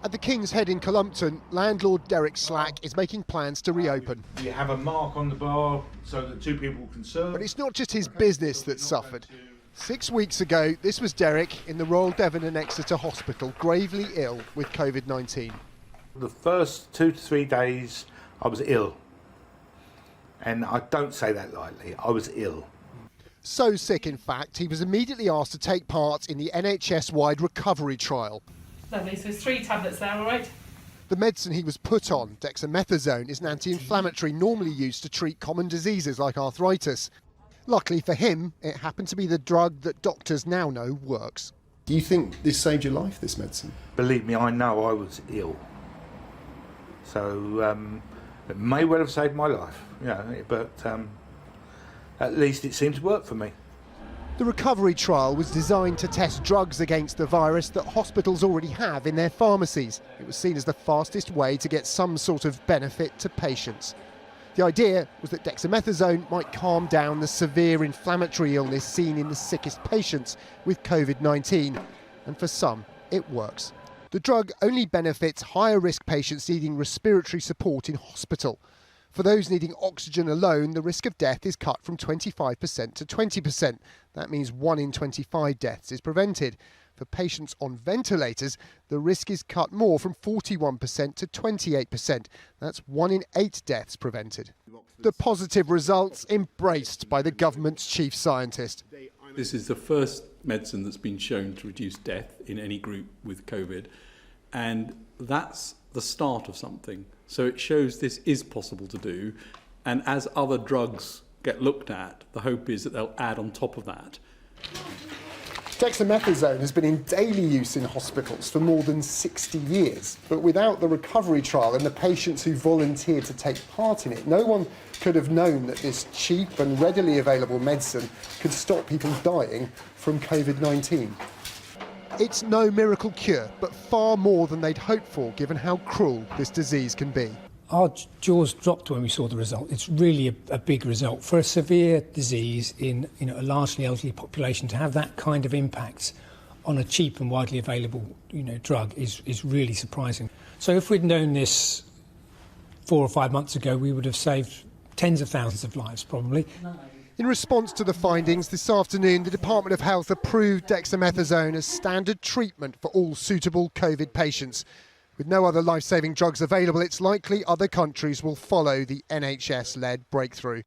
At the King's Head in Columpton, landlord Derek Slack is making plans to reopen. You have a mark on the bar so that two people can serve. But it's not just his business that suffered. 6 weeks ago, this was Derek in the Royal Devon and Exeter Hospital, gravely ill with COVID-19. The first 2 to 3 days, I was ill. And I don't say that lightly, I was ill. So sick, in fact, he was immediately asked to take part in the NHS-wide recovery trial. Lovely, so there's 3 tablets there, all right? The medicine he was put on, dexamethasone, is an anti-inflammatory normally used to treat common diseases like arthritis. Luckily for him, it happened to be the drug that doctors now know works. Do you think this saved your life, this medicine? Believe me, I know I was ill. So it may well have saved my life, you know, but at least it seemed to work for me. The recovery trial was designed to test drugs against the virus that hospitals already have in their pharmacies. It was seen as the fastest way to get some sort of benefit to patients. The idea was that dexamethasone might calm down the severe inflammatory illness seen in the sickest patients with COVID-19, and for some, it works. The drug only benefits higher risk patients needing respiratory support in hospital. For those needing oxygen alone, the risk of death is cut from 25% to 20%. That means 1 in 25 deaths is prevented. For patients on ventilators, the risk is cut more from 41% to 28%. That's 1 in 8 deaths prevented. The positive results embraced by the government's chief scientist. This is the first medicine that's been shown to reduce death in any group with COVID, and that's the start of something. So it shows this is possible to do, and as other drugs get looked at, the hope is that they'll add on top of that. Dexamethasone has been in daily use in hospitals for more than 60 years, but without the recovery trial and the patients who volunteered to take part in it, no one could have known that this cheap and readily available medicine could stop people dying from COVID-19. It's no miracle cure, but far more than they'd hoped for, given how cruel this disease can be. Our jaws dropped when we saw the result. It's really a big result. For a severe disease in a largely elderly population, to have that kind of impact on a cheap and widely available drug is really surprising. So if we'd known this 4 or 5 months ago, we would have saved tens of thousands of lives, probably. In response to the findings, this afternoon, the Department of Health approved dexamethasone as standard treatment for all suitable COVID patients. With no other life-saving drugs available, it's likely other countries will follow the NHS-led breakthrough.